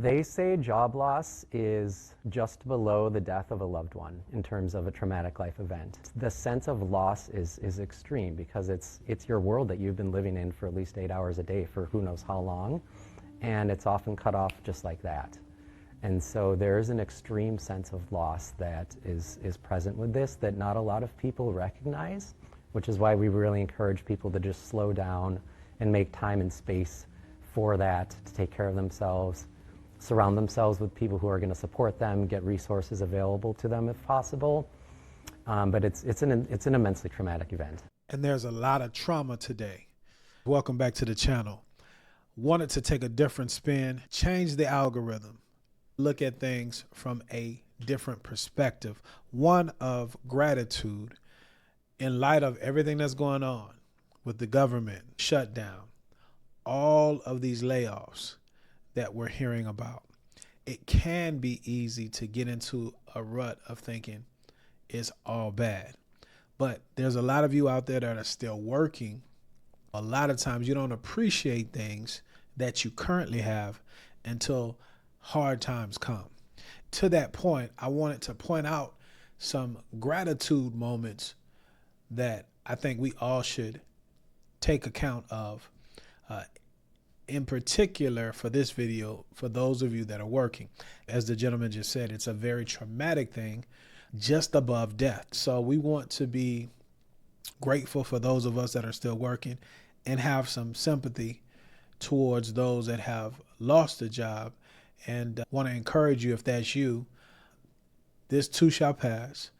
They say job loss is just below the death of a loved one in terms of a traumatic life event. The sense of loss is extreme because it's your world that you've been living in for at least 8 hours a day for who knows how long, and it's often cut off just like that. And so there is an extreme sense of loss that is present with this that not a lot of people recognize, which is why we really encourage people to just slow down and make time and space for that, to take care of themselves, surround themselves with people who are going to support them, get resources available to them if possible. But it's an immensely traumatic event. And there's a lot of trauma today. Welcome back to the channel. Wanted to take a different spin, change the algorithm, look at things from a different perspective, one of gratitude in light of everything that's going on with the government shutdown, all of these layoffs that we're hearing about. It can be easy to get into a rut of thinking it's all bad. But there's a lot of you out there that are still working. A lot of times you don't appreciate things that you currently have until hard times come. To that point, I wanted to point out some gratitude moments that I think we all should take account of. In particular for this video, for those of you that are working. As the gentleman just said, it's a very traumatic thing, just above death. So we want to be grateful for those of us that are still working and have some sympathy towards those that have lost a job, and want to encourage you, if that's you, this too shall pass.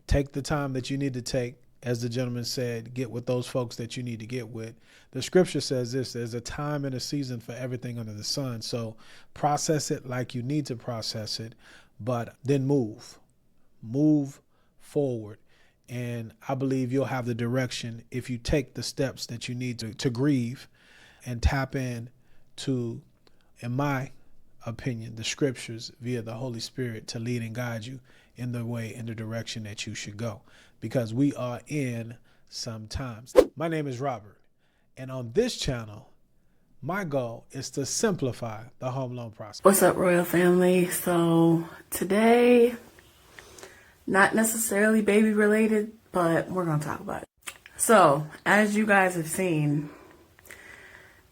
Take the time that you need to take. As the gentleman said, get with those folks that you need to get with. The scripture says this: there's a time and a season for everything under the sun. So process it like you need to process it, but then move forward. And I believe you'll have the direction if you take the steps that you need to grieve and tap in to, in my opinion, the scriptures via the Holy Spirit to lead and guide you in the way, in the direction that you should go. Because we are in some times. My name is Robert, and on this channel, my goal is to simplify the home loan process. What's up, Royal Family? So today, not necessarily baby related, but we're going to talk about it. So as you guys have seen,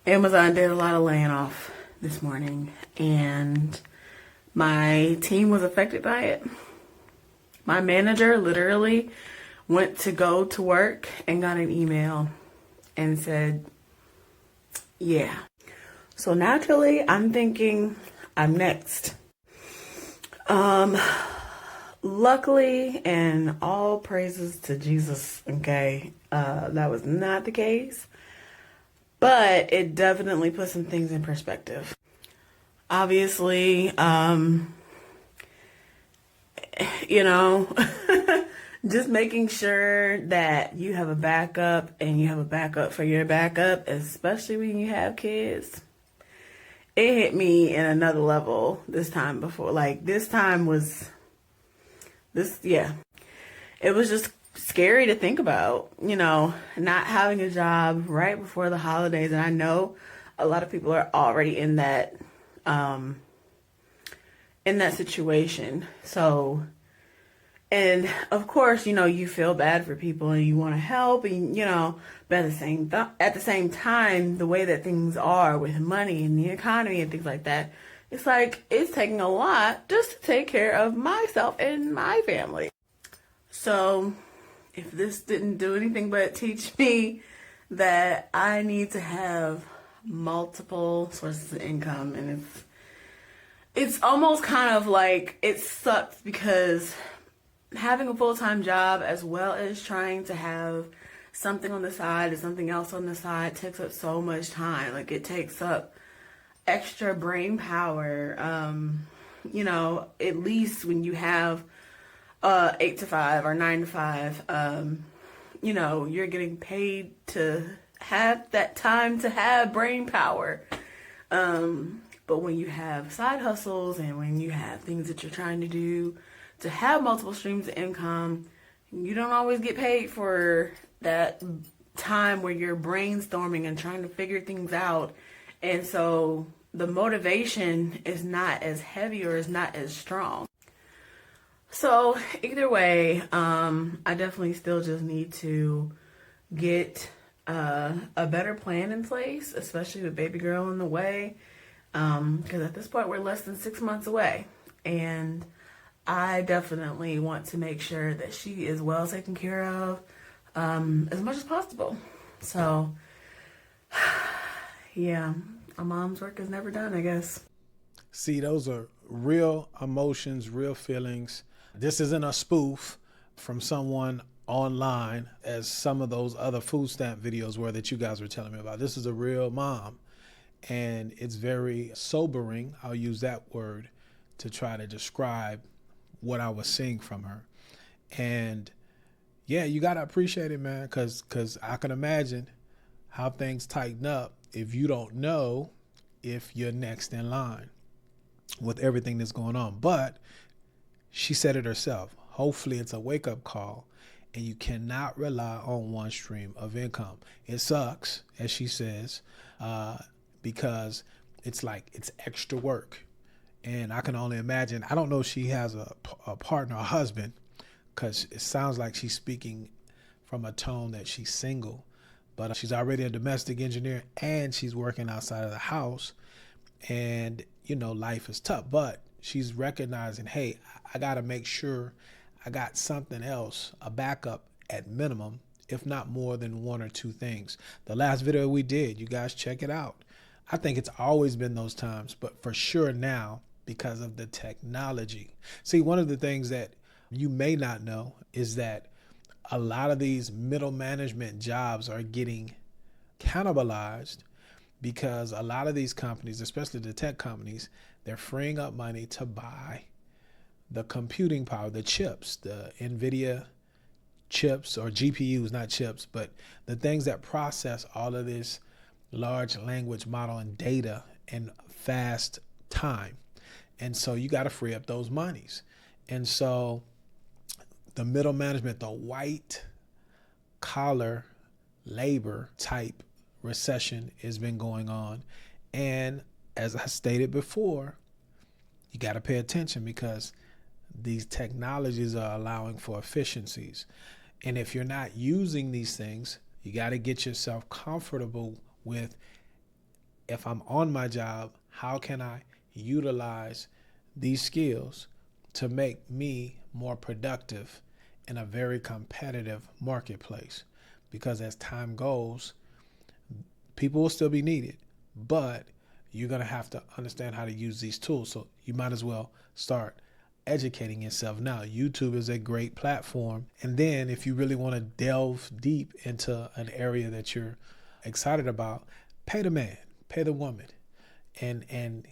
Amazon did a lot of laying off this morning, and my team was affected by it. My manager literally went to go to work and got an email and said, yeah. So naturally, I'm thinking I'm next. Luckily, and all praises to Jesus, okay, that was not the case. But it definitely put some things in perspective. Obviously, you know, just making sure that you have a backup, and you have a backup for your backup, especially when you have kids. It hit me in another level this time before. Like, this time was yeah. It was just scary to think about, you know, not having a job right before the holidays. And I know a lot of people are already in that situation. So, and of course, you know, you feel bad for people and you want to help, and, you know, but at the same time, the way that things are with money and the economy and things like that, it's like, it's taking a lot just to take care of myself and my family. So if this didn't do anything but teach me that I need to have multiple sources of income, and it's almost kind of like, it sucks because having a full-time job as well as trying to have something on the side and something else on the side takes up so much time. Like, it takes up extra brain power. You know, at least when you have 8 to 5 or 9 to 5, you know, you're getting paid to have that time to have brain power. But when you have side hustles and when you have things that you're trying to do to have multiple streams of income, you don't always get paid for that time where you're brainstorming and trying to figure things out. And so the motivation is not as heavy or is not as strong. So either way, I definitely still just need to get a better plan in place, especially with baby girl in the way. Because at this point, we're less than 6 months away. And I definitely want to make sure that she is well taken care of as much as possible. So, yeah, a mom's work is never done, I guess. See, those are real emotions, real feelings. This isn't a spoof from someone online as some of those other food stamp videos were that you guys were telling me about. This is a real mom, and it's very sobering. I'll use that word to try to describe what I was seeing from her. And yeah, you got to appreciate it, man, because I can imagine how things tighten up if you don't know if you're next in line with everything that's going on. But she said it herself. Hopefully it's a wake-up call, and you cannot rely on one stream of income. It sucks, as she says, because it's like it's extra work. And I can only imagine, I don't know if she has a partner, a husband, because it sounds like she's speaking from a tone that she's single, but she's already a domestic engineer and she's working outside of the house, and you know, life is tough, but she's recognizing, hey, I got to make sure I got something else, a backup at minimum, if not more than one or two things. The last video we did, you guys check it out. I think it's always been those times, but for sure now because of the technology. See, one of the things that you may not know is that a lot of these middle management jobs are getting cannibalized because a lot of these companies, especially the tech companies, they're freeing up money to buy the computing power, the chips, the NVIDIA chips, or GPUs, not chips, but the things that process all of this large language model and data in fast time. And so you got to free up those monies. And so the middle management, the white collar labor type recession has been going on. And as I stated before, you got to pay attention because these technologies are allowing for efficiencies. And if you're not using these things, you got to get yourself comfortable with, if I'm on my job, how can I utilize these skills to make me more productive in a very competitive marketplace? Because as time goes, people will still be needed, but you're going to have to understand how to use these tools. So you might as well start educating yourself now. YouTube is a great platform. And then if you really want to delve deep into an area that you're excited about, pay the man, pay the woman, and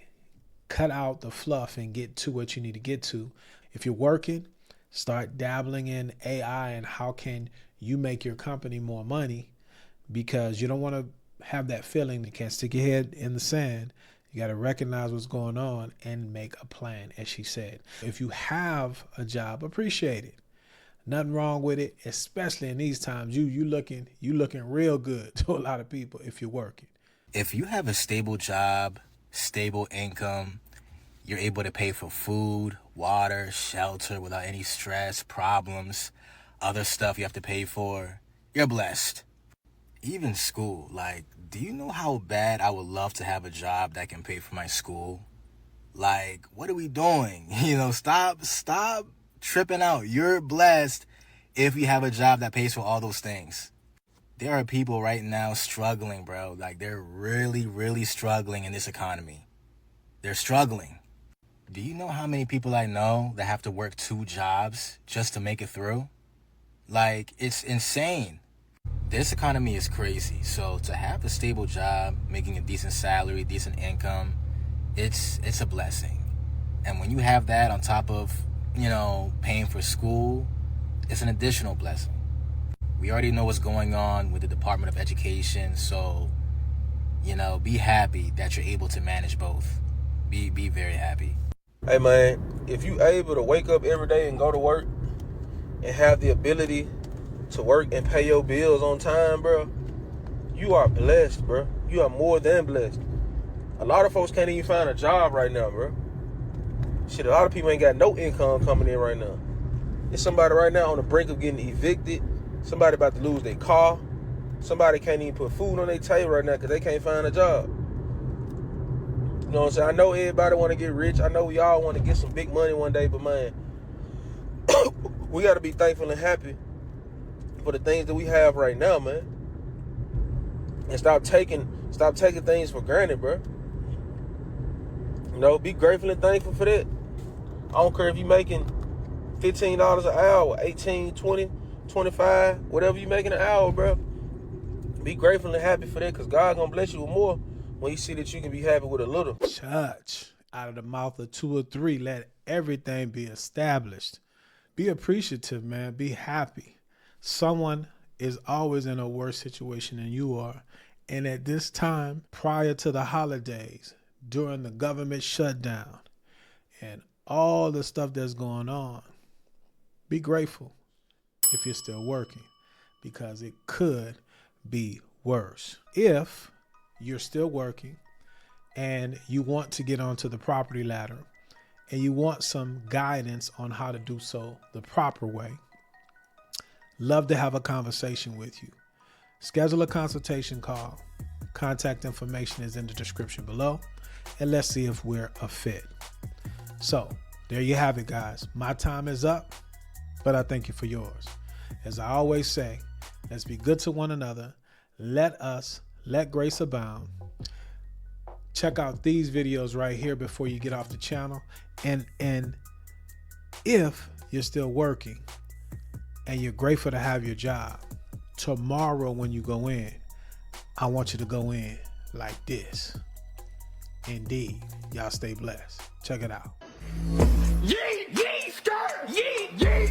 cut out the fluff and get to what you need to get to. If you're working, start dabbling in AI and how can you make your company more money, because you don't want to have that feeling that can't stick your head in the sand. You got to recognize what's going on and make a plan, as she said. If you have a job, appreciate it. Nothing wrong with it, especially in these times. You looking real good to a lot of people if you're working. If you have a stable job, stable income, you're able to pay for food, water, shelter without any stress, problems, other stuff you have to pay for, you're blessed. Even school, like, do you know how bad I would love to have a job that can pay for my school? Like, what are we doing? Stop tripping out. You're blessed if you have a job that pays for all those things. There are people right now struggling, bro. Like, they're really, really struggling in this economy. They're struggling. Do you know how many people I know that have to work 2 jobs just to make it through? Like, it's insane. This economy is crazy. So to have a stable job, making a decent salary, decent income, it's a blessing. And when you have that on top of, paying for school, it's an additional blessing. We already know what's going on with the Department of Education. So, be happy that you're able to manage both. Be very happy. Hey man, if you able to wake up every day and go to work and have the ability to work and pay your bills on time, bro, you are blessed, bro. You are more than blessed. A lot of folks can't even find a job right now, bro. Shit, a lot of people ain't got no income coming in right now. There's somebody right now on the brink of getting evicted. Somebody about to lose their car. Somebody can't even put food on their table right now because they can't find a job. You know what I'm saying? I know everybody want to get rich. I know we all want to get some big money one day, but man, we got to be thankful and happy for the things that we have right now, man. And stop taking things for granted, bro. You know, be grateful and thankful for that. I don't care if you're making $15 an hour, 18, 20, 25, whatever you're making an hour, bro. Be grateful and happy for that, because God gonna bless you with more when you see that you can be happy with a little. Church, out of the mouth of 2 or 3, let everything be established. Be appreciative, man. Be happy. Someone is always in a worse situation than you are. And at this time, prior to the holidays, during the government shutdown, and all the stuff that's going on, be grateful if you're still working, because it could be worse. If you're still working and you want to get onto the property ladder and you want some guidance on how to do so the proper way, love to have a conversation with you. Schedule a consultation call. Contact information is in the description below, and let's see if we're a fit. So there you have it, guys. My time is up, but I thank you for yours. As I always say, let's be good to one another. Let grace abound. Check out these videos right here before you get off the channel. And if you're still working and you're grateful to have your job, tomorrow when you go in, I want you to go in like this. Indeed. Y'all stay blessed. Check it out. Yee, yee, skirt, yee, yee.